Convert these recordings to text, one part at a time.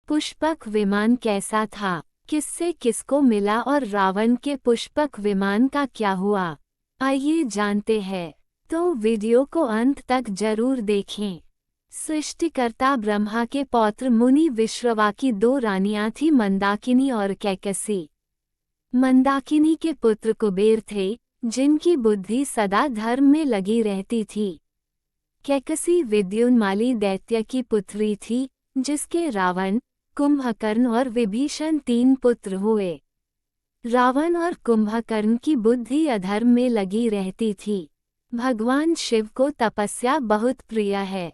पुष्पक विमान कैसा था, किससे किसको मिला और रावण के पुष्पक विमान का क्या हुआ, आइए जानते हैं। तो वीडियो को अंत तक जरूर देखें। सृष्टिकर्ता ब्रह्मा के पौत्र मुनि विश्रवा की दो रानियां थीं, मंदाकिनी और कैकसी। मंदाकिनी के पुत्र कुबेर थे, जिनकी बुद्धि सदा धर्म में लगी रहती थी। कैकसी विद्युन्माली दैत्य की पुत्री थी, जिसके रावण, कुंभकर्ण और विभीषण 3 पुत्र हुए। रावण और कुंभकर्ण की बुद्धि अधर्म में लगी रहती थी। भगवान शिव को तपस्या बहुत प्रिय है।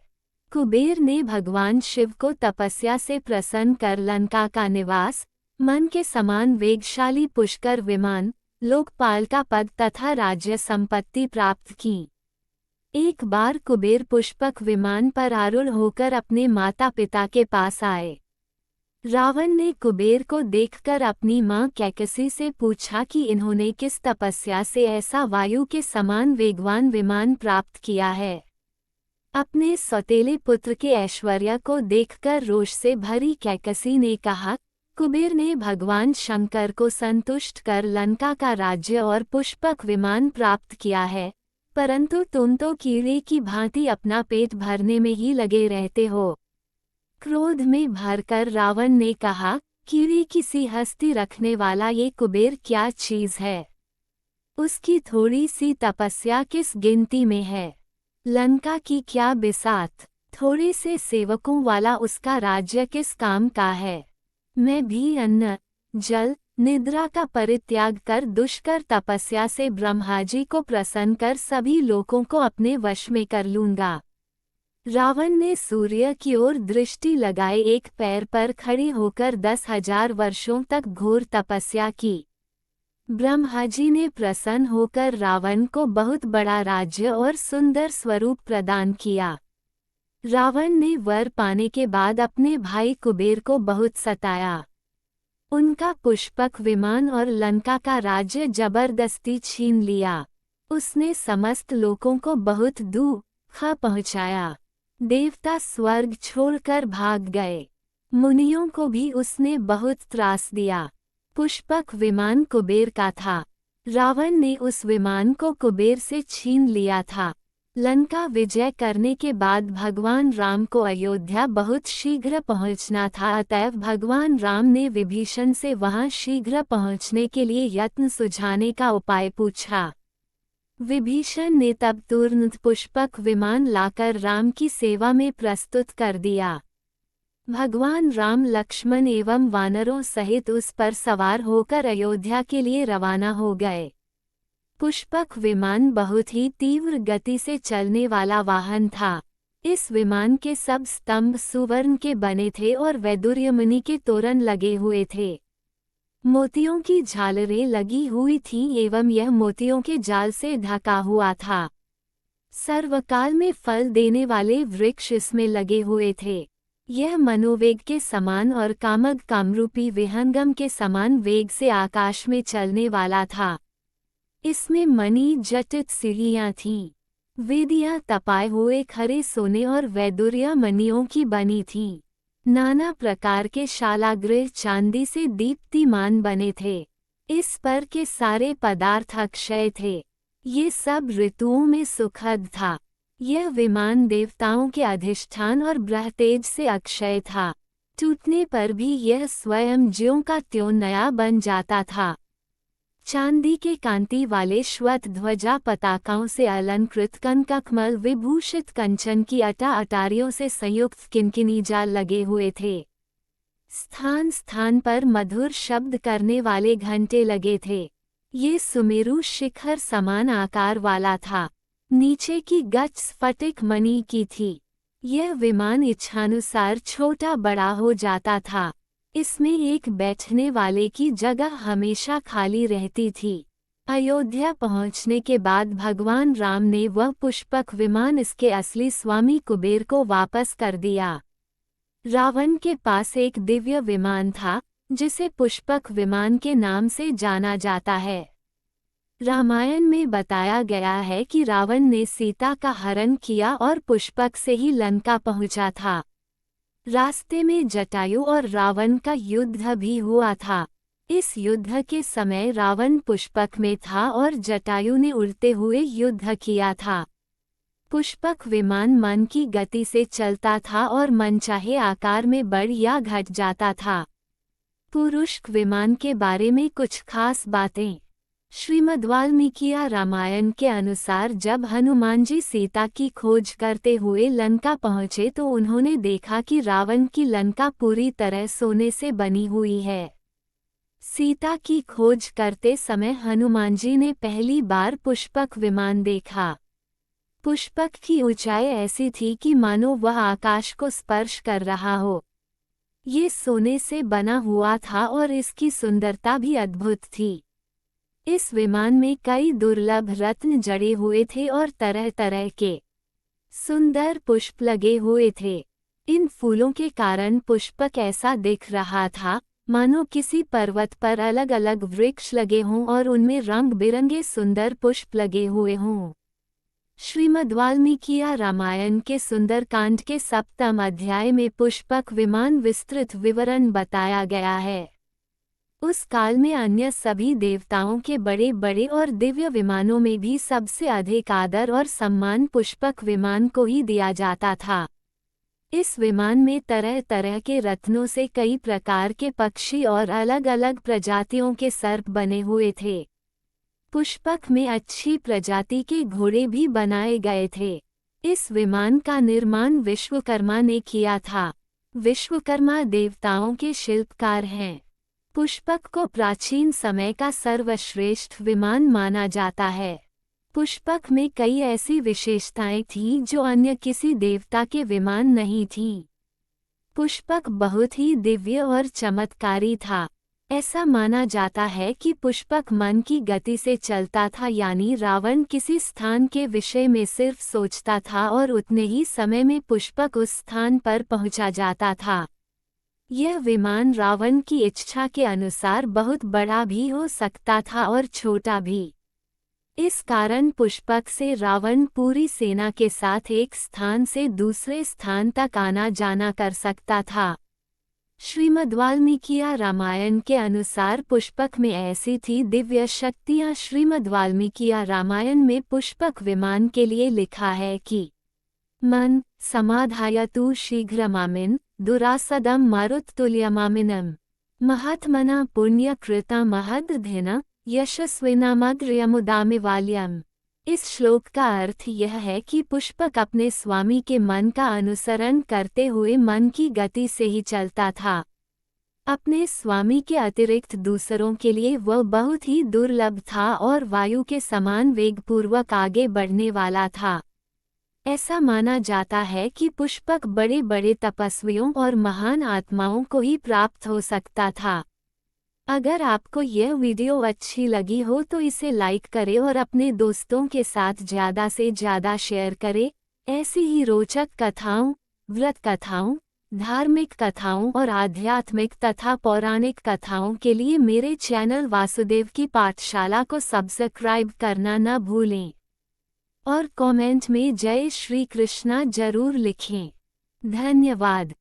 कुबेर ने भगवान शिव को तपस्या से प्रसन्न कर लंका का निवास, मन के समान वेगशाली पुष्कर विमान, लोकपाल का पद तथा राज्य संपत्ति प्राप्त की। एक बार कुबेर पुष्पक विमान पर आरूढ़ होकर अपने माता पिता के पास आए। रावण ने कुबेर को देखकर अपनी मां कैकसी से पूछा कि इन्होंने किस तपस्या से ऐसा वायु के समान वेगवान विमान प्राप्त किया है। अपने सौतेले पुत्र के ऐश्वर्य को देखकर रोष से भरी कैकसी ने कहा, कुबेर ने भगवान शंकर को संतुष्ट कर लंका का राज्य और पुष्पक विमान प्राप्त किया है, परंतु तुम तो कीड़े की भांति अपना पेट भरने में ही लगे रहते हो। क्रोध में भरकर रावण ने कहा, कीड़े की सी हस्ती रखने वाला ये कुबेर क्या चीज है। उसकी थोड़ी सी तपस्या किस गिनती में है। लंका की क्या बिसात, थोड़े से सेवकों वाला उसका राज्य किस काम का है। मैं भी अन्न, जल, निद्रा का परित्याग कर दुष्कर तपस्या से ब्रह्माजी को प्रसन्न कर सभी लोगों को अपने वश में कर लूंगा। रावण ने सूर्य की ओर दृष्टि लगाए एक पैर पर खड़े होकर 10,000 वर्षों तक घोर तपस्या की। ब्रह्माजी ने प्रसन्न होकर रावण को बहुत बड़ा राज्य और सुंदर स्वरूप प्रदान किया। रावण ने वर पाने के बाद अपने भाई कुबेर को बहुत सताया। उनका पुष्पक विमान और लंका का राज्य जबरदस्ती छीन लिया। उसने समस्त लोगों को बहुत दुख पहुंचाया। देवता स्वर्ग छोड़कर भाग गए। मुनियों को भी उसने बहुत त्रास दिया। पुष्पक विमान कुबेर का था। रावण ने उस विमान को कुबेर से छीन लिया था। लंका विजय करने के बाद भगवान राम को अयोध्या बहुत शीघ्र पहुंचना था, अतएव भगवान राम ने विभीषण से वहां शीघ्र पहुंचने के लिए यत्न सुझाने का उपाय पूछा। विभीषण ने तब तुरंत पुष्पक विमान लाकर राम की सेवा में प्रस्तुत कर दिया। भगवान राम लक्ष्मण एवं वानरों सहित उस पर सवार होकर अयोध्या के लिए रवाना हो गए। पुष्पक विमान बहुत ही तीव्र गति से चलने वाला वाहन था। इस विमान के सब स्तंभ सुवर्ण के बने थे और वैदुर्यमणि के तोरण लगे हुए थे। मोतियों की झालरें लगी हुई थीं एवं यह मोतियों के जाल से ढका हुआ था। सर्वकाल में फल देने वाले वृक्ष इसमें लगे हुए थे। यह मनोवेग के समान और कामग कामरूपी विहंगम के समान वेग से आकाश में चलने वाला था। इसमें मणि जटित सीढ़ियां थीं। वेदियां तपाए हुए खरे सोने और वैदुर्य मणियों की बनी थीं। नाना प्रकार के शालागृह चांदी से दीप्तिमान बने थे। इस पर के सारे पदार्थ अक्षय थे। ये सब ऋतुओं में सुखद था। यह विमान देवताओं के अधिष्ठान और ब्रह्मतेज से अक्षय था। टूटने पर भी यह स्वयं ज्यों का त्यों नया बन जाता था। चांदी के कांति वाले श्वेत ध्वजा पताकाओं से अलंकृत कनकमल विभूषित कंचन की अटारियों से संयुक्त किनकिनी जाल लगे हुए थे। स्थान स्थान पर मधुर शब्द करने वाले घंटे लगे थे। ये सुमेरु शिखर समान आकार वाला था। नीचे की गच स्फटिक मणि की थी। यह विमान इच्छानुसार छोटा बड़ा हो जाता था। इसमें एक बैठने वाले की जगह हमेशा खाली रहती थी। अयोध्या पहुंचने के बाद भगवान राम ने वह पुष्पक विमान इसके असली स्वामी कुबेर को वापस कर दिया। रावण के पास एक दिव्य विमान था, जिसे पुष्पक विमान के नाम से जाना जाता है। रामायण में बताया गया है कि रावण ने सीता का हरण किया और पुष्पक से ही लंका पहुंचा था। रास्ते में जटायु और रावण का युद्ध भी हुआ था। इस युद्ध के समय रावण पुष्पक में था और जटायु ने उड़ते हुए युद्ध किया था। पुष्पक विमान मन की गति से चलता था और मनचाहे आकार में बढ़ या घट जाता था। पुरुष्क विमान के बारे में कुछ खास बातें। श्रीमद् वाल्मीकि रामायण के अनुसार जब हनुमान जी सीता की खोज करते हुए लंका पहुंचे तो उन्होंने देखा कि रावण की लंका पूरी तरह सोने से बनी हुई है। सीता की खोज करते समय हनुमान जी ने पहली बार पुष्पक विमान देखा। पुष्पक की ऊंचाई ऐसी थी कि मानो वह आकाश को स्पर्श कर रहा हो। ये सोने से बना हुआ था और इसकी सुंदरता भी अद्भुत थी। इस विमान में कई दुर्लभ रत्न जड़े हुए थे और तरह तरह के सुंदर पुष्प लगे हुए थे। इन फूलों के कारण पुष्पक ऐसा दिख रहा था मानो किसी पर्वत पर अलग अलग वृक्ष लगे हों और उनमें रंग बिरंगे सुंदर पुष्प लगे हुए हों। श्रीमद् वाल्मीकि रामायण के सुंदरकांड के 7वें अध्याय में पुष्पक विमान विस्तृत विवरण बताया गया है। उस काल में अन्य सभी देवताओं के बड़े बड़े और दिव्य विमानों में भी सबसे अधिक आदर और सम्मान पुष्पक विमान को ही दिया जाता था। इस विमान में तरह तरह के रत्नों से कई प्रकार के पक्षी और अलग अलग प्रजातियों के सर्प बने हुए थे। पुष्पक में अच्छी प्रजाति के घोड़े भी बनाए गए थे। इस विमान का निर्माण विश्वकर्मा ने किया था। विश्वकर्मा देवताओं के शिल्पकार हैं। पुष्पक को प्राचीन समय का सर्वश्रेष्ठ विमान माना जाता है। पुष्पक में कई ऐसी विशेषताएं थीं जो अन्य किसी देवता के विमान नहीं थीं। पुष्पक बहुत ही दिव्य और चमत्कारी था। ऐसा माना जाता है कि पुष्पक मन की गति से चलता था, यानी रावण किसी स्थान के विषय में सिर्फ सोचता था और उतने ही समय में पुष्पक उस स्थान पर पहुंचा जाता था। यह विमान रावण की इच्छा के अनुसार बहुत बड़ा भी हो सकता था और छोटा भी। इस कारण पुष्पक से रावण पूरी सेना के साथ एक स्थान से दूसरे स्थान तक आना जाना कर सकता था। श्रीमद् वाल्मीकि रामायण के अनुसार पुष्पक में ऐसी थी दिव्य शक्तियां। श्रीमद् वाल्मीकि रामायण में पुष्पक विमान के लिए लिखा है कि मन समाधायतु शीघ्रमामिन दुरासदं मारुततुल्यमामिनं महात्मना पुण्यकृता महदधिना यशस्विनामग्र्यमुदामिवाल्यम्। इस श्लोक का अर्थ यह है कि पुष्पक अपने स्वामी के मन का अनुसरण करते हुए मन की गति से ही चलता था। अपने स्वामी के अतिरिक्त दूसरों के लिए वह बहुत ही दुर्लभ था और वायु के समान वेगपूर्वक आगे बढ़ने वाला था। ऐसा माना जाता है कि पुष्पक बड़े बड़े तपस्वियों और महान आत्माओं को ही प्राप्त हो सकता था। अगर आपको यह वीडियो अच्छी लगी हो तो इसे लाइक करें और अपने दोस्तों के साथ ज़्यादा से ज़्यादा शेयर करें। ऐसी ही रोचक कथाओं, व्रत कथाओं, धार्मिक कथाओं और आध्यात्मिक तथा पौराणिक कथाओं के लिए मेरे चैनल वासुदेव की पाठशाला को सब्सक्राइब करना न भूलें और कमेंट में जय श्री कृष्णा जरूर लिखें। धन्यवाद।